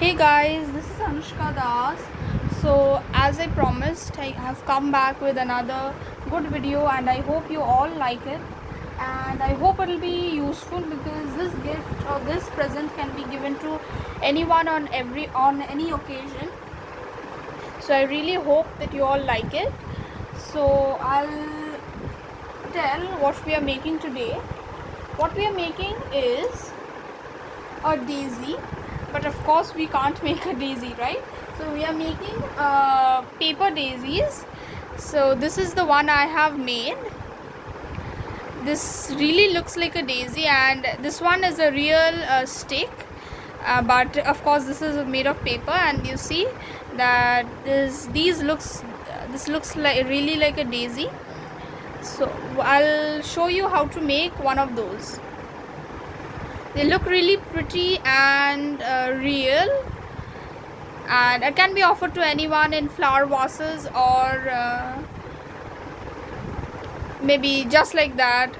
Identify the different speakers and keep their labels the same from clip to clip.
Speaker 1: Hey guys, this is Anushka Das. So, as I promised, I have come back with another good video, and I hope you all like it. And I hope it will be useful because this gift or this present can be given to anyone on any occasion. So, I really hope that you all like it. So, I'll tell what we are making today. What we are making is a daisy, but of course we can't make a daisy, right? So we are making paper daisies. So this is the one I have made. This really looks like a daisy, and this one is a real stick, but of course this is made of paper, and you see that this looks like really like a daisy. So I'll show you how to make one of those. They look really pretty and real, and it can be offered to anyone in flower vases or maybe just like that.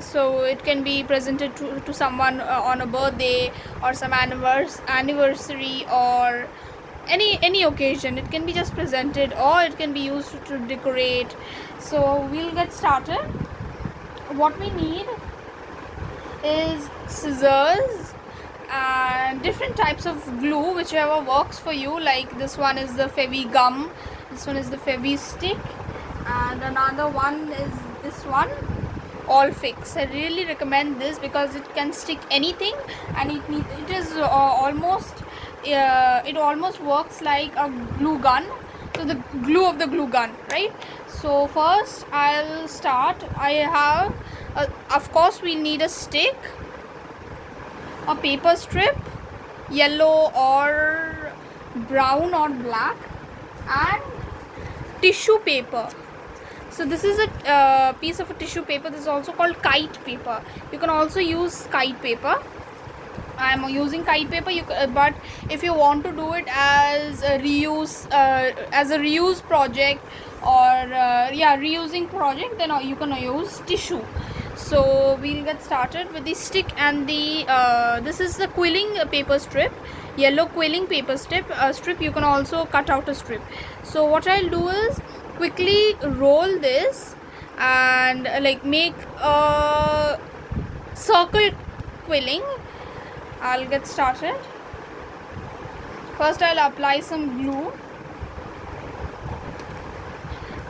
Speaker 1: So it can be presented to someone on a birthday or some anniversary or any occasion. It can be just presented, or it can be used to decorate. So we'll get started. What we need is scissors and different types of glue, whichever works for you. Like this one is the Fevi gum, this one is the Fevi stick, and another one is this one, All Fix. I really recommend this because it can stick anything, and it is it almost works like a glue gun. So the glue of the glue gun, right? So first I'll start. I have of course we need a stick, a paper strip, yellow or brown or black, and tissue paper. So this is a piece of a tissue paper. This is also called kite paper. You can also use kite paper. I am using kite paper, but if you want to do it as a reuse project, or reusing project, then you can use tissue. So we'll get started with the stick and the this is the quilling paper strip, yellow quilling paper strip. You can also cut out a strip. So what I'll do is quickly roll this and make a circle quilling. I'll get started. First I'll apply some glue.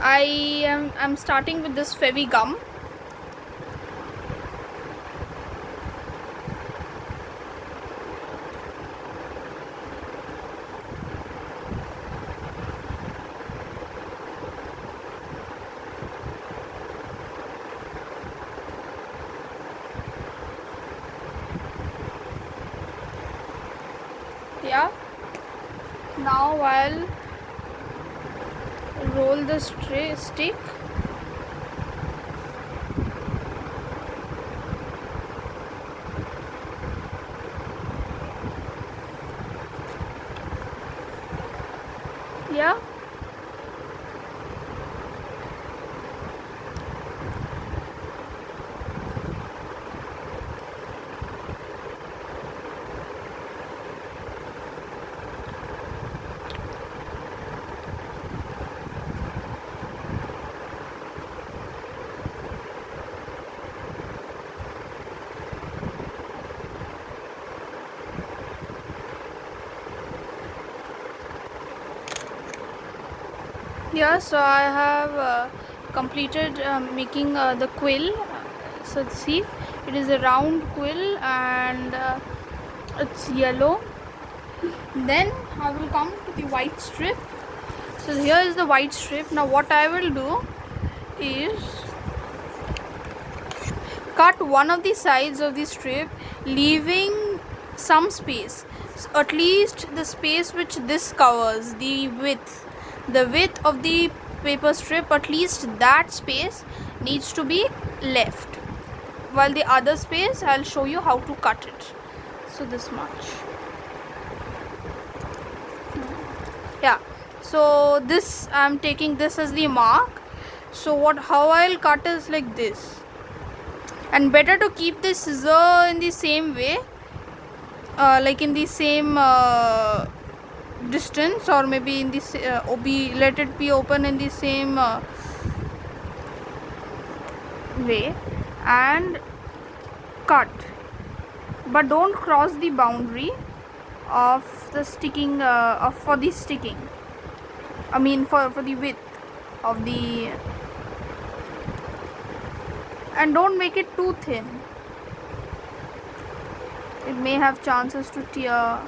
Speaker 1: I'm starting with this Fevi gum. Yeah, now I'll roll the stick. Yeah, yeah. So I have completed making the quill. So see, it is a round quill, and it's yellow. Then I will come to the white strip. So here is the white strip. Now what I will do is cut one of the sides of the strip, leaving some space. So at least the space which this covers, the width of the paper strip, at least that space needs to be left, while the other space I'll show you how to cut it. So this much. Yeah, so this I'm taking this as the mark. So how I'll cut is like this, and better to keep the scissor in the same way like in the same distance, or maybe in this let it be open in the same way, and cut, but don't cross the boundary of the sticking for the sticking, I mean for the width of the, and don't make it too thin, it may have chances to tear.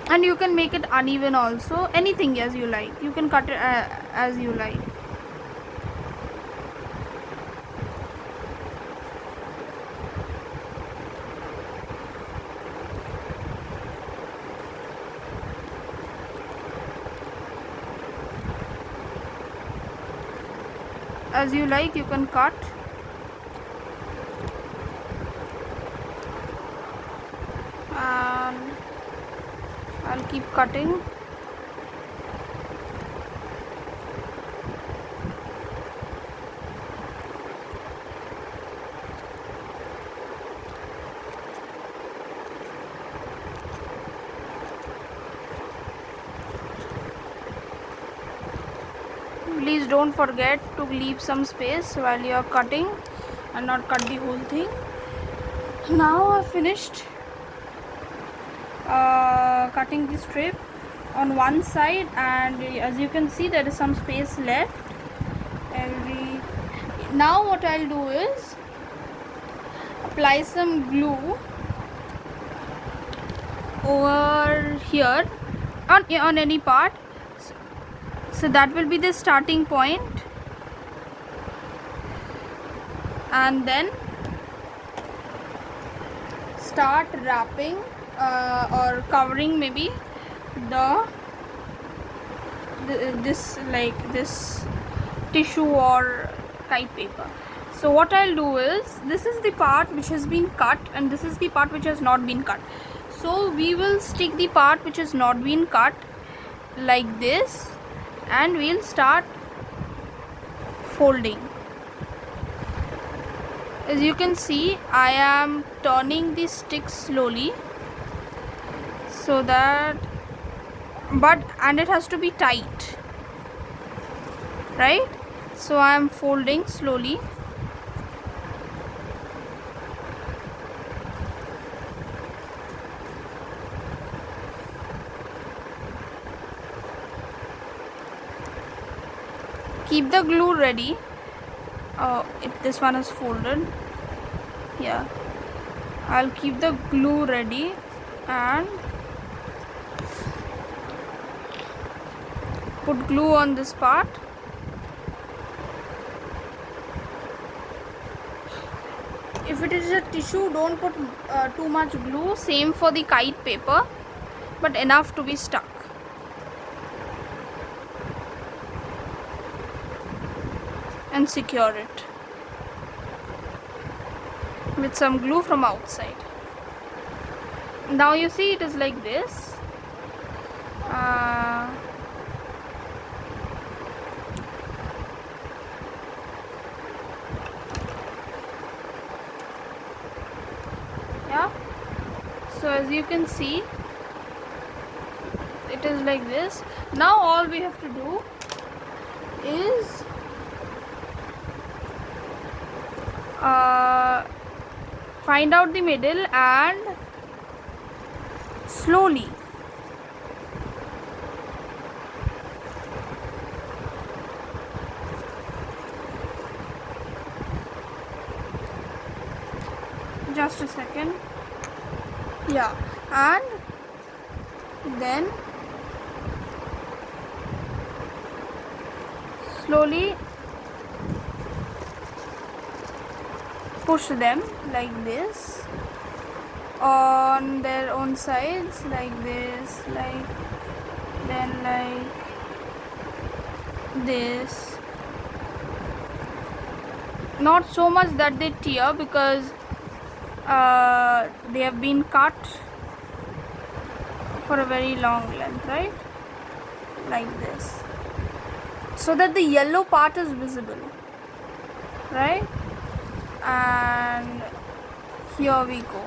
Speaker 1: And you can make it uneven also, anything as you like, you can cut it as you like. As you like, you can cut. And I'll keep cutting. Please don't forget to leave some space while you are cutting and not cut the whole thing. Now I've finished cutting the strip on one side, and as you can see there is some space left. Now what I'll do is apply some glue over here on any part, so that will be the starting point, and then start wrapping or covering maybe this tissue or kite paper. So what I'll do is, this is the part which has been cut and this is the part which has not been cut. So we will stick the part which has not been cut like this, and we'll start folding. As you can see, I am turning the stick slowly, so that, and it has to be tight, right? So I am folding slowly. Keep the glue ready. If this one is folded, yeah, I'll keep the glue ready and put glue on this part. If it is a tissue, don't put too much glue. Same for the kite paper, but enough to be stuck. And secure it with some glue from outside. Now you see it is like this. Yeah, so as you can see, it is like this. Now all we have to do is find out the middle and slowly just a second, yeah, and then slowly push them like this on their own sides, like this, then like this. Not so much that they tear, because they have been cut for a very long length, right? Like this, so that the yellow part is visible, right? and here we go.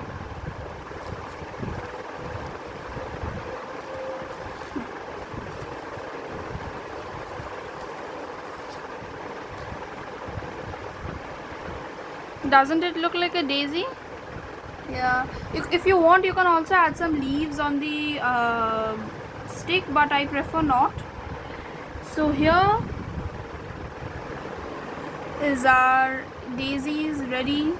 Speaker 1: Doesn't it look like a daisy? Yeah. If you want, you can also add some leaves on the stick, but I prefer not. So here is our daisies ready.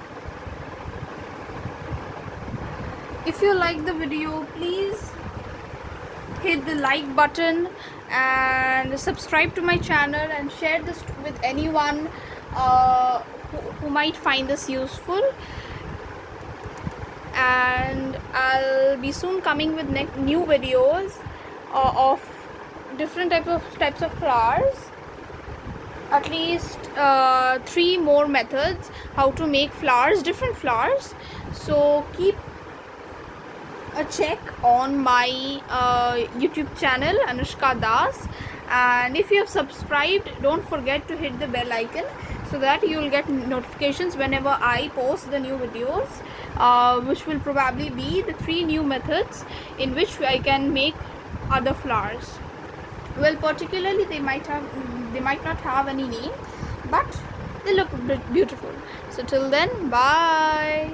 Speaker 1: If you like the video, please hit the like button and subscribe to my channel and share this with anyone who might find this useful. And I'll be soon coming with new videos of different types of flowers. At least 3 more methods how to make flowers, different flowers. So keep a check on my YouTube channel, Anushka Das, and if you have subscribed, don't forget to hit the bell icon so that you will get notifications whenever I post the new videos, which will probably be the 3 new methods in which I can make other flowers. Well, particularly they might not have any name, but they look beautiful. So till then, bye.